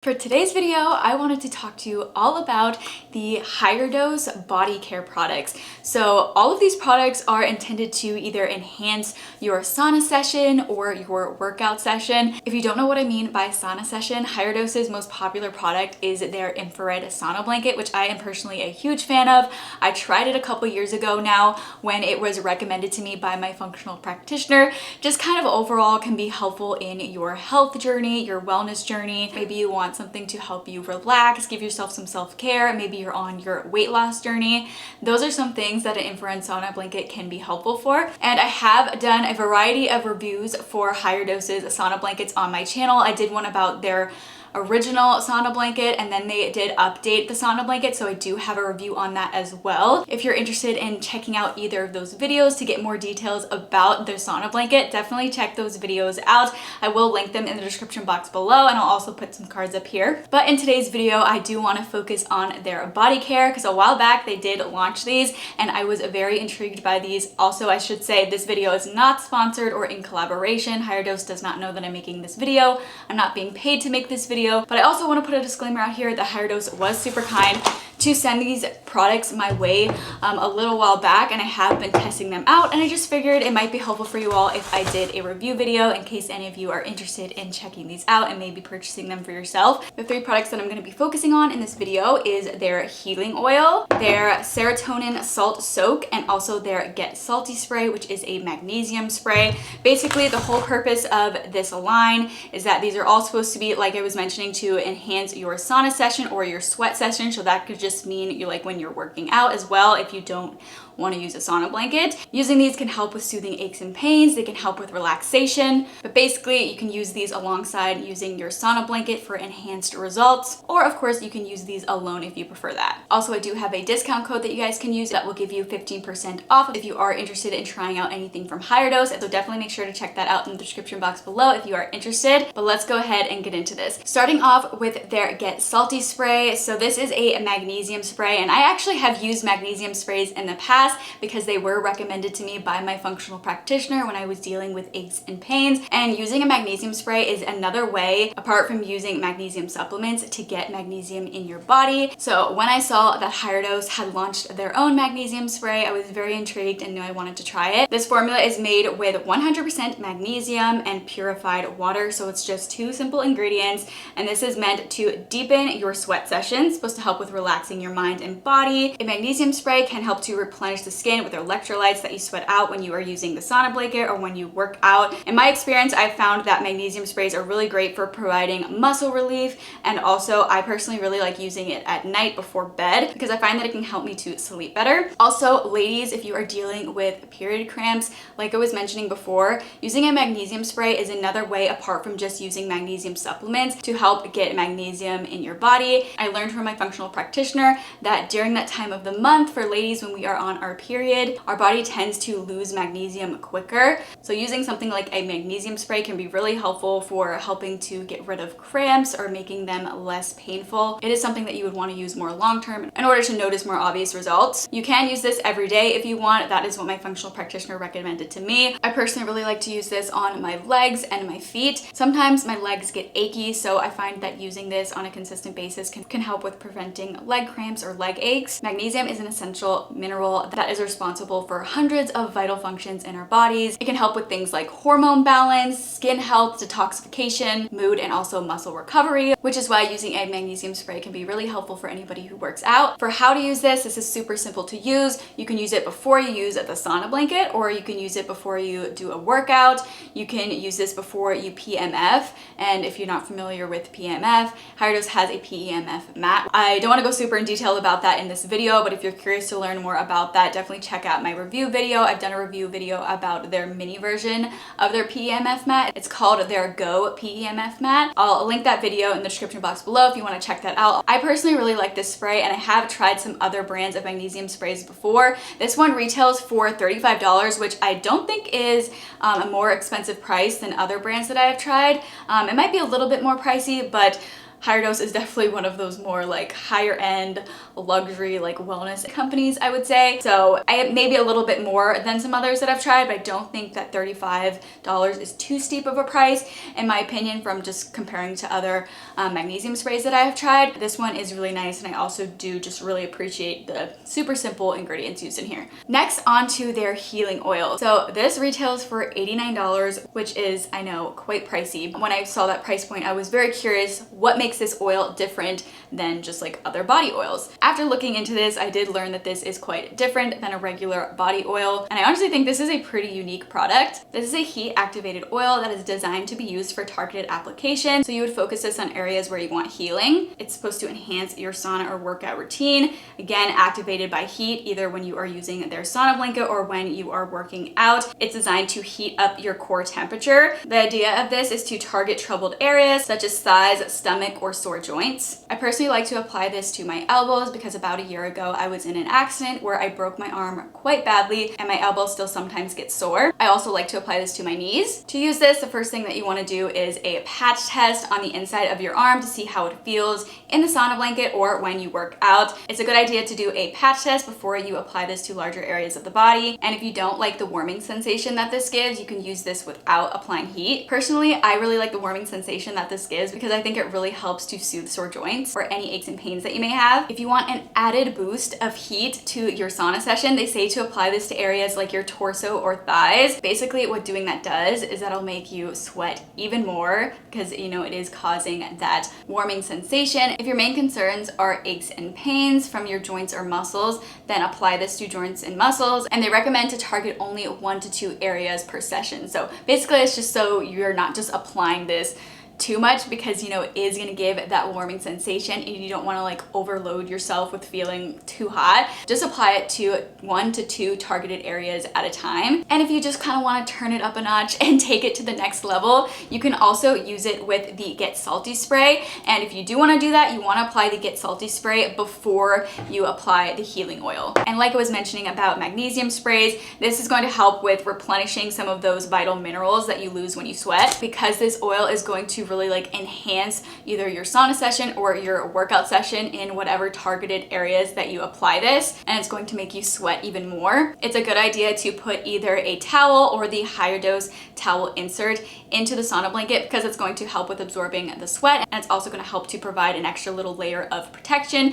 For today's video, I wanted to talk to you all about the higher dose body care products. So all of these products are intended to either enhance your sauna session or your workout session. If you don't know what I mean by sauna session, Higher Dose's most popular product is their infrared sauna blanket, which I am personally a huge fan of. I tried it a couple years ago now when it was recommended to me by my functional practitioner. Just kind of overall can be helpful in your health journey, your wellness journey. Maybe you want something to help you relax, give yourself some self-care. Maybe you're on your weight loss journey. Those are some things that an infrared sauna blanket can be helpful for. And I have done a variety of reviews for Higher Dose's sauna blankets on my channel. I did one about their original sauna blanket, and then they did update the sauna blanket, so I do have a review on that as well. If you're interested in checking out either of those videos to get more details about their sauna blanket, definitely check those videos out. I will link them in the description box below, and I'll also put some cards up here. But in today's video, I do want to focus on their body care, because a while back they did launch these and I was very intrigued by these. Also, I should say this video is not sponsored or in collaboration. Higher Dose does not know that I'm making this video. I'm not being paid to make this video. But I also want to put a disclaimer out here that Higher Dose was super kind to send these products my way a little while back, and I have been testing them out, and I just figured it might be helpful for you all if I did a review video in case any of you are interested in checking these out and maybe purchasing them for yourself. The three products that I'm going to be focusing on in this video is their healing oil, their serotonin salt soak, and also their Get Salty spray, which is a magnesium spray. Basically, the whole purpose of this line is that these are all supposed to be, like I was mentioning, to enhance your sauna session or your sweat session. So that could just mean you like when you're working out as well if you don't want to use a sauna blanket. Using these can help with soothing aches and pains. They can help with relaxation, but basically you can use these alongside using your sauna blanket for enhanced results, or of course you can use these alone if you prefer that. Also, I do have a discount code that you guys can use that will give you 15% off if you are interested in trying out anything from Higher Dose. So definitely make sure to check that out in the description box below if you are interested. But let's go ahead and get into this. Starting off with their Get Salty spray. So this is a magnesium spray, and I actually have used magnesium sprays in the past because they were recommended to me by my functional practitioner when I was dealing with aches and pains. And using a magnesium spray is another way, apart from using magnesium supplements, to get magnesium in your body. So when I saw that Higher Dose had launched their own magnesium spray, I was very intrigued and knew I wanted to try it. This formula is made with 100% magnesium and purified water, so it's just two simple ingredients, and this is meant to deepen your sweat sessions, supposed to help with relaxing your mind and body. A magnesium spray can help to replenish the skin with electrolytes that you sweat out when you are using the sauna blanket or when you work out. In my experience, I've found that magnesium sprays are really great for providing muscle relief, and also I personally really like using it at night before bed because I find that it can help me to sleep better. Also, ladies, if you are dealing with period cramps, like I was mentioning before, using a magnesium spray is another way apart from just using magnesium supplements to help get magnesium in your body. I learned from my functional practitioner that during that time of the month for ladies when we are on our period, our body tends to lose magnesium quicker. So using something like a magnesium spray can be really helpful for helping to get rid of cramps or making them less painful. It is something that you would want to use more long term in order to notice more obvious results. You can use this every day if you want. That is what my functional practitioner recommended to me. I personally really like to use this on my legs and my feet. Sometimes my legs get achy, so I find that using this on a consistent basis can help with preventing leg cramps or leg aches. Magnesium is an essential mineral that is responsible for hundreds of vital functions in our bodies. It can help with things like hormone balance, skin health, detoxification, mood, and also muscle recovery, which is why using a magnesium spray can be really helpful for anybody who works out. For how to use this is super simple to use. You can use it before you use the sauna blanket, or you can use it before you do a workout. You can use this before you PMF, and if you're not familiar with PMF, Higher Dose has a PEMF mat. I don't want to go super in detail about that in this video, but if you're curious to learn more about that, definitely check out my review video. I've done a review video about their mini version of their PEMF mat. It's called their Go PEMF mat. I'll link that video in the description box below if you want to check that out. I personally really like this spray, and I have tried some other brands of magnesium sprays before. This one retails for $35, which I don't think is a more expensive price than other brands that I have tried. It might be a little bit more pricey, but Higher Dose is definitely one of those more like higher end luxury like wellness companies, I would say. So I maybe a little bit more than some others that I've tried, but I don't think that $35 is too steep of a price in my opinion from just comparing to other magnesium sprays that I have tried. This one is really nice, and I also do just really appreciate the super simple ingredients used in here. Next, onto their healing oil. So this retails for $89, which is, I know, quite pricey. When I saw that price point, I was very curious what makes this oil different than just like other body oils. After looking into this, I did learn that this is quite different than a regular body oil, and I honestly think this is a pretty unique product. This is a heat activated oil that is designed to be used for targeted application. So you would focus this on areas where you want healing. It's supposed to enhance your sauna or workout routine. Again, activated by heat, either when you are using their sauna blanket or when you are working out. It's designed to heat up your core temperature. The idea of this is to target troubled areas such as thighs, stomach, or sore joints. I personally like to apply this to my elbows because about a year ago I was in an accident where I broke my arm quite badly and my elbows still sometimes get sore. I also like to apply this to my knees. To use this, the first thing that you want to do is a patch test on the inside of your arm to see how it feels in the sauna blanket or when you work out. It's a good idea to do a patch test before you apply this to larger areas of the body. And if you don't like the warming sensation that this gives, you can use this without applying heat. Personally, I really like the warming sensation that this gives because I think it really helps to soothe sore joints or any aches and pains that you may have. If you want an added boost of heat to your sauna session, they say to apply this to areas like your torso or thighs. Basically, what doing that does is that'll make you sweat even more because, you know, it is causing that warming sensation. If your main concerns are aches and pains from your joints or muscles, then apply this to joints and muscles, and they recommend to target only 1 to 2 areas per session. So basically it's just so you're not just applying this too much because, you know, it is going to give that warming sensation and you don't want to like overload yourself with feeling too hot. Just apply it to 1 to 2 targeted areas at a time. And if you just kind of want to turn it up a notch and take it to the next level, you can also use it with the Get Salty spray. And if you do want to do that, you want to apply the Get Salty spray before you apply the healing oil. And like I was mentioning about magnesium sprays, this is going to help with replenishing some of those vital minerals that you lose when you sweat, because this oil is going to really like enhance either your sauna session or your workout session in whatever targeted areas that you apply this, and it's going to make you sweat even more. It's a good idea to put either a towel or the Higher Dose towel insert into the sauna blanket because it's going to help with absorbing the sweat, and it's also going to help to provide an extra little layer of protection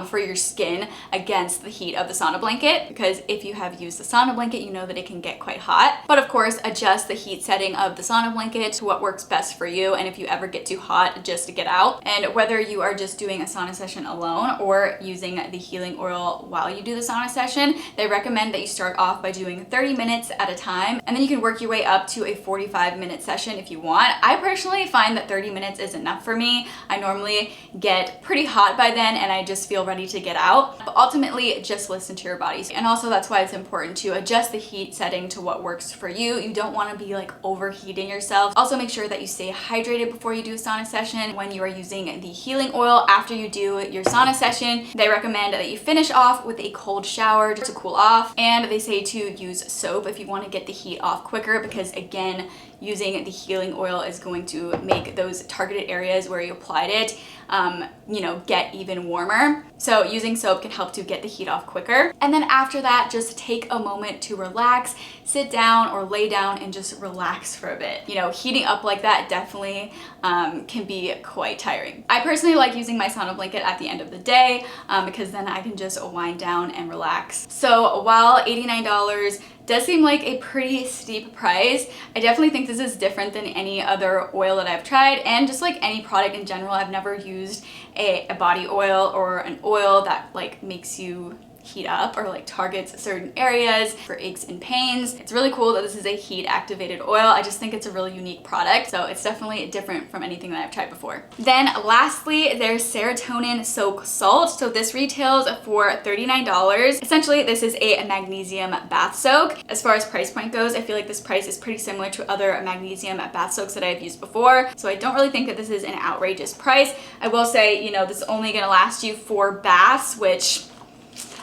for your skin against the heat of the sauna blanket, because if you have used the sauna blanket, you know that it can get quite hot. But of course, adjust the heat setting of the sauna blanket to what works best for you, and if you ever get too hot, just to get out. And whether you are just doing a sauna session alone or using the healing oil while you do the sauna session, they recommend that you start off by doing 30 minutes at a time, and then you can work your way up to a 45-minute session if you want. I personally find that 30 minutes is enough for me. I normally get pretty hot by then and I just feel ready to get out. But ultimately, just listen to your body. And also that's why it's important to adjust the heat setting to what works for you. You don't want to be like overheating yourself. Also make sure that you stay hydrated before you do a sauna session. When you are using the healing oil after you do your sauna session, they recommend that you finish off with a cold shower to cool off, and they say to use soap if you want to get the heat off quicker, because again, using the healing oil is going to make those targeted areas where you applied it get even warmer. So using soap can help to get the heat off quicker. And then after that, just take a moment to relax, sit down or lay down and just relax for a bit. You know, heating up like that definitely can be quite tiring. I personally like using my sauna blanket at the end of the day because then I can just wind down and relax. So while $89 does seem like a pretty steep price, I definitely think this is different than any other oil that I've tried, and just like any product in general. I've never used a body oil or an oil that like makes you heat up or like targets certain areas for aches and pains. It's really cool that this is a heat activated oil. I just think it's a really unique product, so it's definitely different from anything that I've tried before. Then lastly, there's Serotonin Soak Salt. So this retails for $39. Essentially, this is a magnesium bath soak. As far as price point goes, I feel like this price is pretty similar to other magnesium bath soaks that I've used before, so I don't really think that this is an outrageous price. I will say, you know, this is only gonna last you 4 baths, which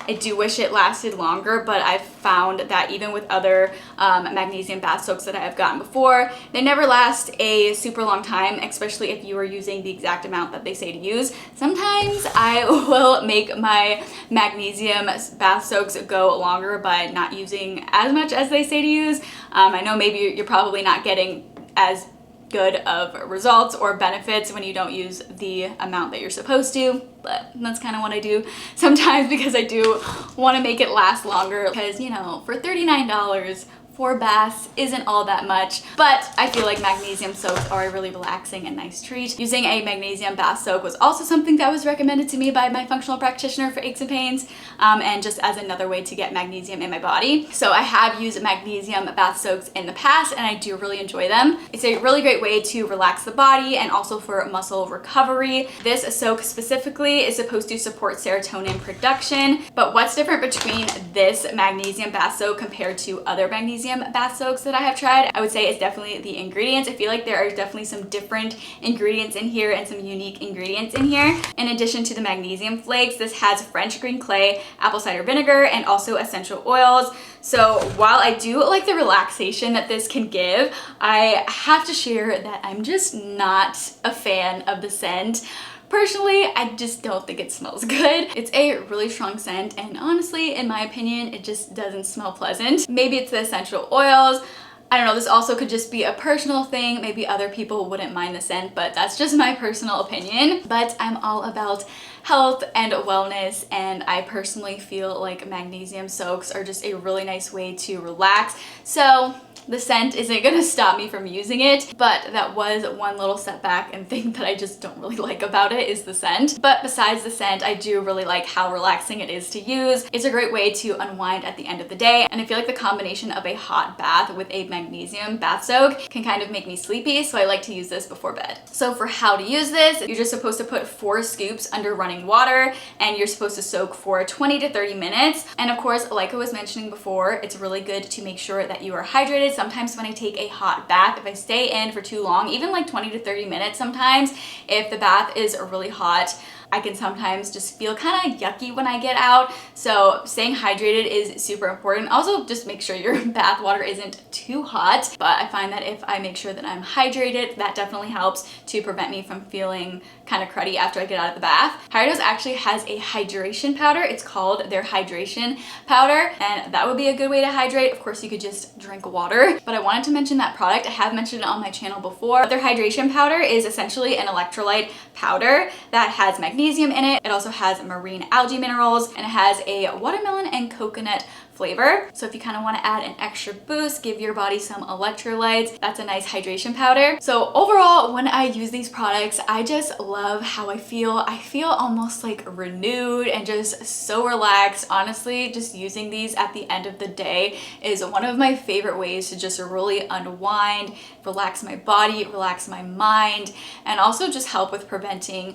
I do wish it lasted longer, but I've found that even with other magnesium bath soaks that I have gotten before, they never last a super long time, especially if you are using the exact amount that they say to use. Sometimes I will make my magnesium bath soaks go longer by not using as much as they say to use. I know maybe you're probably not getting as good of results or benefits when you don't use the amount that you're supposed to, but that's kind of what I do sometimes because I do want to make it last longer because, you know, for $39, 4 baths isn't all that much, but I feel like magnesium soaks are a really relaxing and nice treat. Using a magnesium bath soak was also something that was recommended to me by my functional practitioner for aches and pains, and just as another way to get magnesium in my body. So I have used magnesium bath soaks in the past and I do really enjoy them. It's a really great way to relax the body and also for muscle recovery. This soak specifically is supposed to support serotonin production, but what's different between this magnesium bath soak compared to other magnesium bath soaks that I have tried, I would say it's definitely the ingredients. I feel like there are definitely some different ingredients in here and some unique ingredients in here. In addition to the magnesium flakes, this has French green clay, apple cider vinegar, and also essential oils. So while I do like the relaxation that this can give, I have to share that I'm just not a fan of the scent. Personally, I just don't think it smells good. It's a really strong scent and honestly, in my opinion, it just doesn't smell pleasant. Maybe it's the essential oils. I don't know, this also could just be a personal thing. Maybe other people wouldn't mind the scent, but that's just my personal opinion. But I'm all about health and wellness, and I personally feel like magnesium soaks are just a really nice way to relax. So the scent isn't gonna stop me from using it, but that was one little setback and thing that I just don't really like about it is the scent. But besides the scent, I do really like how relaxing it is to use. It's a great way to unwind at the end of the day, and I feel like the combination of a hot bath with a magnesium bath soak can kind of make me sleepy, so I like to use this before bed. So for how to use this, you're just supposed to put 4 scoops under running water, and you're supposed to soak for 20 to 30 minutes. And of course, like I was mentioning before, it's really good to make sure that you are hydrated. Sometimes when I take a hot bath, if I stay in for too long, even like 20 to 30 minutes sometimes, if the bath is really hot, I can sometimes just feel kind of yucky when I get out. So staying hydrated is super important. Also, just make sure your bath water isn't too hot. But I find that if I make sure that I'm hydrated, that definitely helps to prevent me from feeling kind of cruddy after I get out of the bath. HydraDose actually has a hydration powder. It's called their hydration powder, and that would be a good way to hydrate. Of course, you could just drink water, but I wanted to mention that product. I have mentioned it on my channel before. Their hydration powder is essentially an electrolyte powder that has magnesium in it. It also has marine algae minerals, and it has a watermelon and coconut flavor. So if you kind of want to add an extra boost, give your body some electrolytes, that's a nice hydration powder. So overall, when I use these products, I just love how I feel. I feel almost like renewed and just so relaxed. Honestly, just using these at the end of the day is one of my favorite ways to just really unwind, relax my body, relax my mind, and also just help with preventing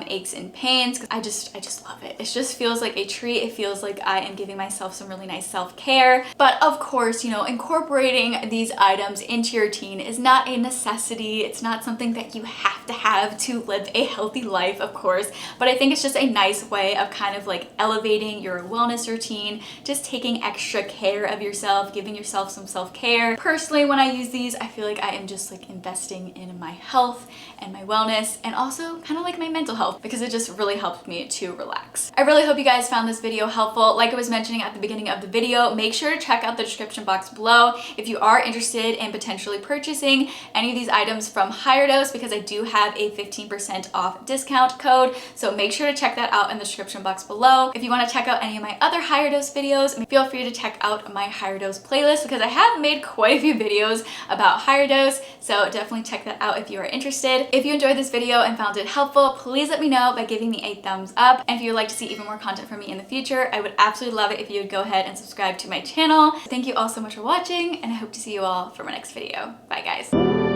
aches and pains. I just love it. It just feels like a treat. It feels like I am giving myself some really nice self-care. But of course, you know, incorporating these items into your routine is not a necessity. It's not something that you have to live a healthy life, of course, but I think it's just a nice way of kind of like elevating your wellness routine, just taking extra care of yourself, giving yourself some self-care. Personally, when I use these, I feel like I am just like investing in my health and my wellness, and also kind of like my mental health, because it just really helped me to relax. I really hope you guys found this video helpful. Like I was mentioning at the beginning of the video, make sure to check out the description box below if you are interested in potentially purchasing any of these items from HydraDose, because I do have a 15% off discount code. So make sure to check that out in the description box below. If you want to check out any of my other HydraDose videos, feel free to check out my HydraDose playlist, because I have made quite a few videos about HydraDose. So definitely check that out if you are interested. If you enjoyed this video and found it helpful, please let me know by giving me a thumbs up. And if you would like to see even more content from me in the future, I would absolutely love it if you would go ahead and subscribe to my channel. Thank you all so much for watching, and I hope to see you all for my next video. Bye guys.